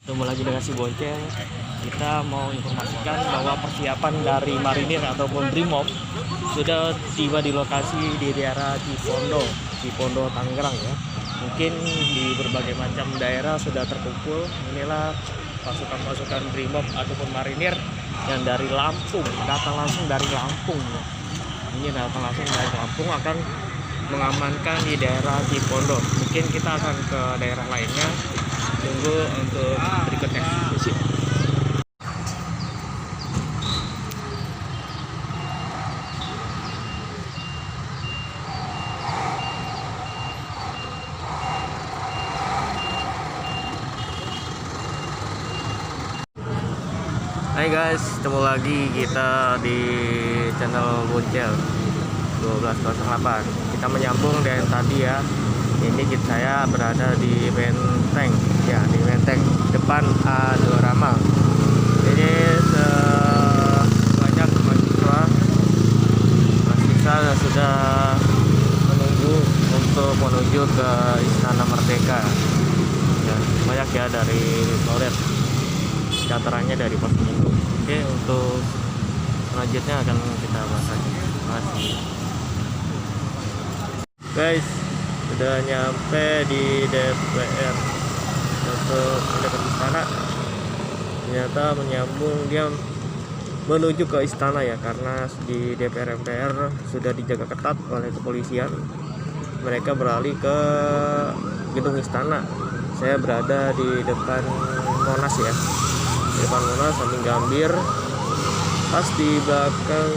Ketemu lagi dengan si Bonceng. Kita mau informasikan bahwa persiapan dari marinir ataupun Brimob sudah tiba di lokasi di daerah Cipondo, Tangerang ya. Mungkin di berbagai macam daerah sudah terkumpul. Inilah pasukan-pasukan Brimob ataupun marinir yang dari Lampung, datang langsung dari Lampung ya. Ini datang langsung dari Lampung akan mengamankan di daerah Cipondo. Mungkin kita akan ke daerah lainnya. Tunggu untuk berikutnya. Hai guys, ketemu lagi kita di channel Boncel 1208. Kita menyambung dari tadi ya. Ini saya berada di Menteng ya, di Menteng depan Adorama. Ini banyak mahasiswa sudah menunggu untuk menuju ke Istana Merdeka ya, banyak ya dari Flores, antaranya dari Pos Minggu. Oke, untuk selanjutnya akan kita bahas lagi. Makasih guys, sudah nyampe di DPR untuk mendekat istana. Ternyata menyambung dia menuju ke istana ya, karena di DPR MPR sudah dijaga ketat oleh kepolisian. Mereka beralih ke gedung istana. Saya berada di depan Monas ya, di depan Monas samping Gambir, pas di belakang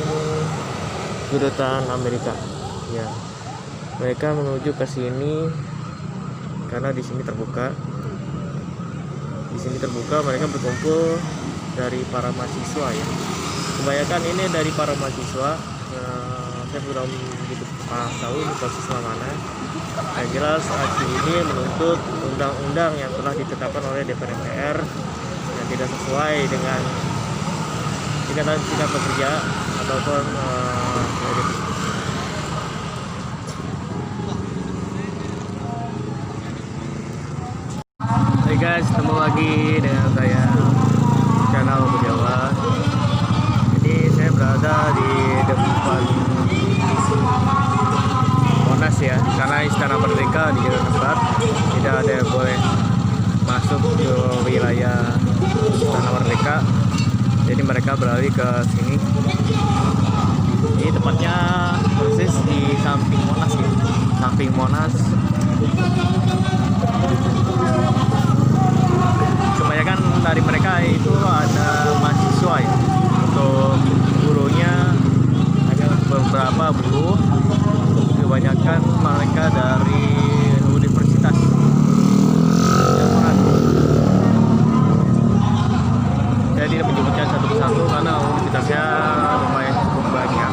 kedutaan Amerika ya. Mereka menuju ke sini karena di sini terbuka. Di sini terbuka, mereka berkumpul dari para mahasiswa ya. Kebanyakan ini dari para mahasiswa. Saya belum begitu tahu ini mahasiswa mana. Yang jelas aksi ini menuntut undang-undang yang telah ditetapkan oleh DPR MPR yang tidak sesuai dengan tidak bekerja ataupun Hai guys, ketemu lagi dengan saya channel Jawa. Jadi saya berada di depan Monas ya, karena Istana Merdeka dijaga ketat, tidak ada yang boleh masuk ke wilayah Istana Merdeka. Jadi mereka beralih ke sini. Ini tepatnya persis di samping Monas ya, samping Monas. Kebanyakan dari mereka itu ada mahasiswa ya. Untuk gurunya hanya beberapa buruh, kebanyakan mereka dari universitas. Saya tidak menyebutkan satu persatu karena universitasnya lumayan cukup banyak.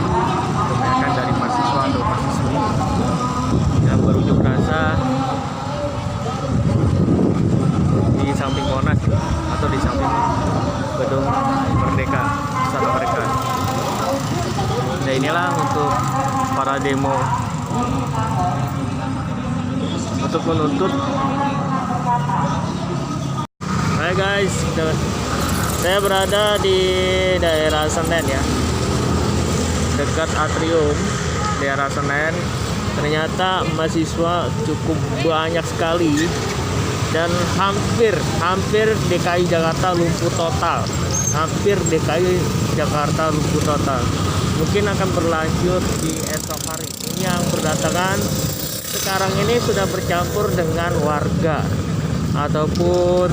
Kebanyakan dari mahasiswa atau mahasiswi yang berunjuk rasa di samping Monas atau di samping gedung Merdeka, Istana Merdeka. Nah inilah untuk para demo untuk menuntut. Hai guys, saya berada di daerah Senen ya, dekat atrium daerah Senen. Ternyata mahasiswa cukup banyak sekali dan hampir DKI Jakarta lumpuh total. Hampir DKI Jakarta lumpuh total. Mungkin akan berlanjut di esok hari. Ini yang berdatangan sekarang ini sudah bercampur dengan warga ataupun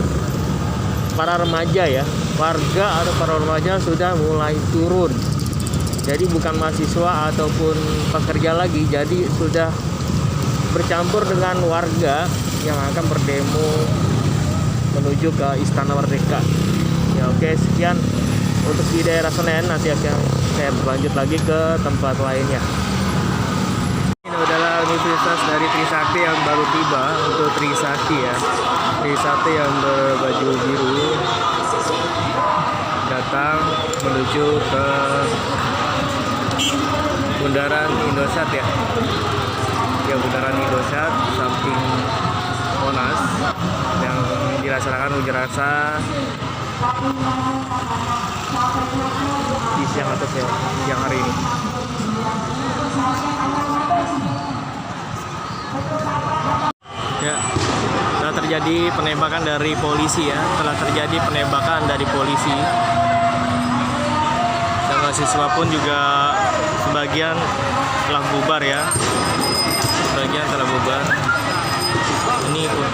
para remaja ya. Warga atau para remaja sudah mulai turun. Jadi bukan mahasiswa ataupun pekerja lagi, jadi sudah bercampur dengan warga yang akan berdemo menuju ke Istana Merdeka. Ya oke, sekian untuk di daerah Senen. Nanti akan saya berlanjut lagi ke tempat lainnya. Ini adalah universitas dari Trisakti yang baru tiba. Untuk Trisakti ya, Trisakti yang berbaju biru datang menuju ke Bundaran Indosat ya. Ya Bundaran Indosiar samping Monas yang dirasakan unjuk rasa di siang atau siang hari ini. Ya, telah terjadi penembakan dari polisi ya, telah terjadi penembakan dari polisi. Dan mahasiswa pun juga sebagian telah bubar ya, sebagian telah bubar. Ini pun.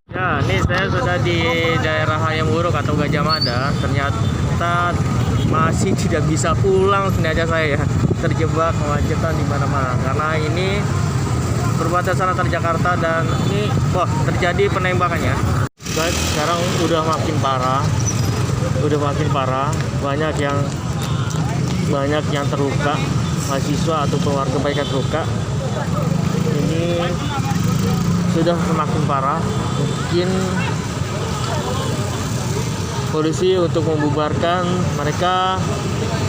Ya, ini saya sudah di daerah Hayam Wuruk atau Gajah Mada. Ternyata masih tidak bisa pulang sengaja saya ya. Terjebak kemacetan di mana-mana karena ini perbatasan antar Jakarta dan ini terjadi penembakannya. Guys, sekarang udah makin parah, banyak yang terluka, mahasiswa atau warga baik yang terluka. Ini sudah semakin parah. Mungkin polisi untuk membubarkan mereka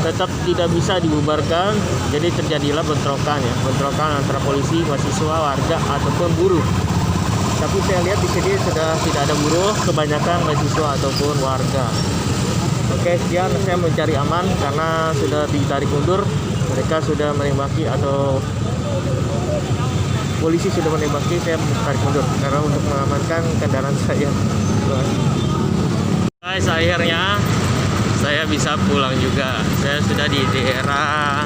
tetap tidak bisa dibubarkan, jadi terjadilah bentrokan antara polisi, mahasiswa, warga ataupun buruh. Tapi saya lihat di sini sudah tidak ada buruh, kebanyakan mahasiswa ataupun warga. Oke, sekian saya mencari aman karena sudah ditarik mundur, mereka sudah menembaki atau polisi sudah menembaki, saya tarik mundur karena untuk mengamankan kendaraan saya. Guys, akhirnya saya bisa pulang juga. Saya sudah di daerah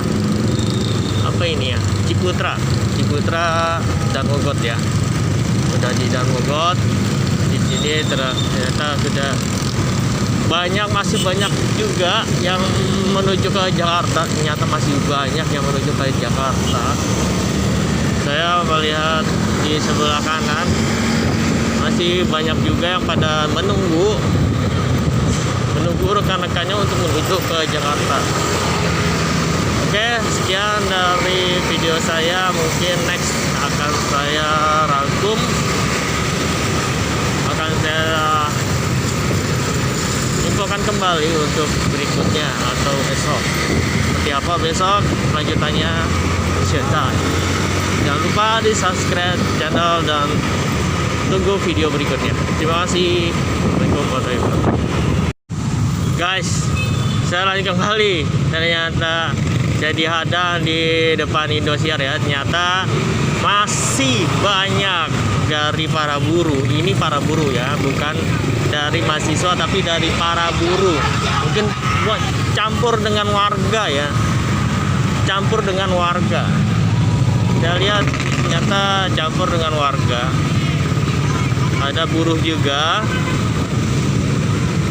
apa ini ya, Ciputra dan Mogot ya. Sudah di Dan Mogot. Di sini ternyata sudah masih banyak juga yang menuju ke Jakarta. Ternyata masih banyak yang menuju ke Jakarta. Saya melihat di sebelah kanan masih banyak juga yang pada menunggu rekan-rekannya untuk menuju ke Jakarta. Oke, sekian dari video saya. Mungkin next akan saya rangkum, akan saya infokan kembali untuk berikutnya atau besok. Seperti apa besok lanjutannya, jangan lupa di subscribe channel dan tunggu video berikutnya. Terima kasih. Assalamualaikum warahmatullahi wabarakatuh. Guys, saya lagi kembali. Ternyata jadi hadang di depan Indosiar ya. Ternyata masih banyak dari para buruh. Ini para buruh ya, bukan dari mahasiswa tapi dari para buruh. Mungkin campur dengan warga ya. Campur dengan warga. Saya lihat ternyata campur dengan warga. Ada buruh juga,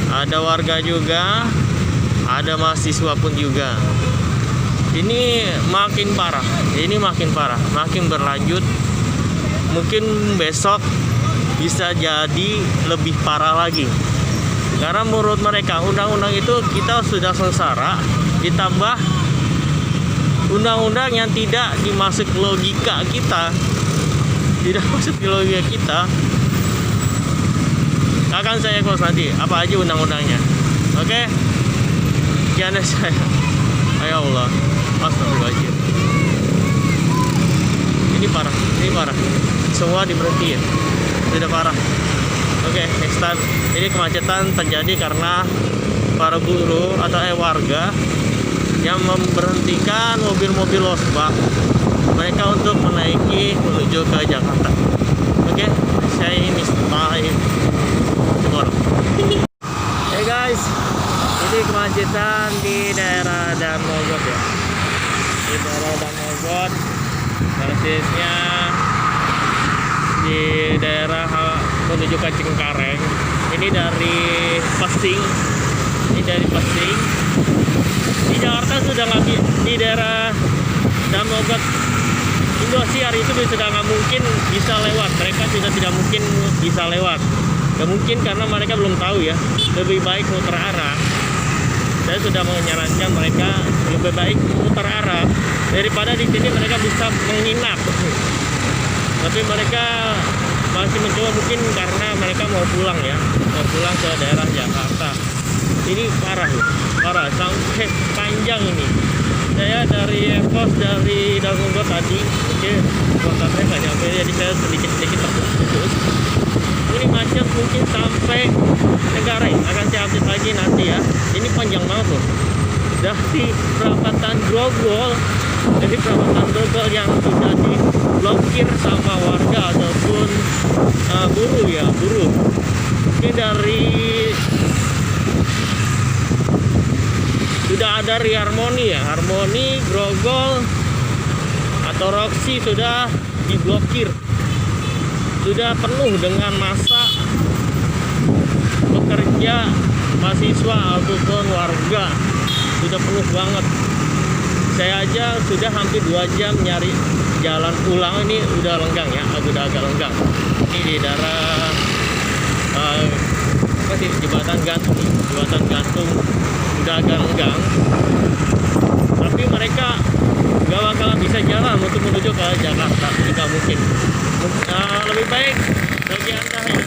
ada warga juga, ada mahasiswa pun juga. Ini makin parah, makin berlanjut. Mungkin besok bisa jadi lebih parah lagi. Karena menurut mereka undang-undang itu kita sudah sengsara, ditambah undang-undang yang tidak dimasuk logika kita, akan saya close nanti apa aja undang-undangnya. Oke, sekian dari saya. Ya Allah, astagfirullahaladzim. Ini parah, semua diberhentiin, sudah parah. Oke, next time. Ini kemacetan terjadi karena para buruh atau warga yang memberhentikan mobil-mobil losbak mereka untuk menaiki menuju ke Jakarta. Oke, saya ini Hey guys, ini kemacetan di daerah Dan Mogot ya. Di daerah Dan Mogot, persisnya di daerah menuju ke Cengkareng. Ini dari Pesing. Di Jakarta sudah nggak, di daerah Dan Mogot Indosiar itu sudah nggak mungkin bisa lewat. Mereka sudah tidak mungkin bisa lewat. Gak mungkin karena mereka belum tahu ya. Lebih baik muter arah. Saya sudah menyarankan mereka lebih baik muter arah daripada di sini mereka bisa menginap. Tapi mereka masih mencoba, mungkin karena mereka mau pulang ya, mau pulang ke daerah Jakarta. Ini parah loh, parah sampai panjang ini. saya dari Evos dari Dagungo tadi. Oke, kuota saya nggak nyampe, jadi saya sedikit-sedikit terputus. Ini macet mungkin sampai Negara akan saya update lagi nanti ya. Ini panjang banget loh. Dari perapatan Grogol, yang sudah diblokir sama warga ataupun buruh. Ini dari sudah ada Harmoni ya, Harmoni, Grogol atau Roxy sudah diblokir, sudah penuh dengan massa pekerja, mahasiswa ataupun warga, sudah penuh banget. Saya aja sudah hampir 2 jam nyari jalan pulang, ini udah lenggang ya, udah agak lenggang. Ini di daerah jembatan gantung udah agak lenggang, tapi mereka gak bakalan bisa jalan untuk menuju ke Jakarta, tidak mungkin. Lebih baik bagi anda yang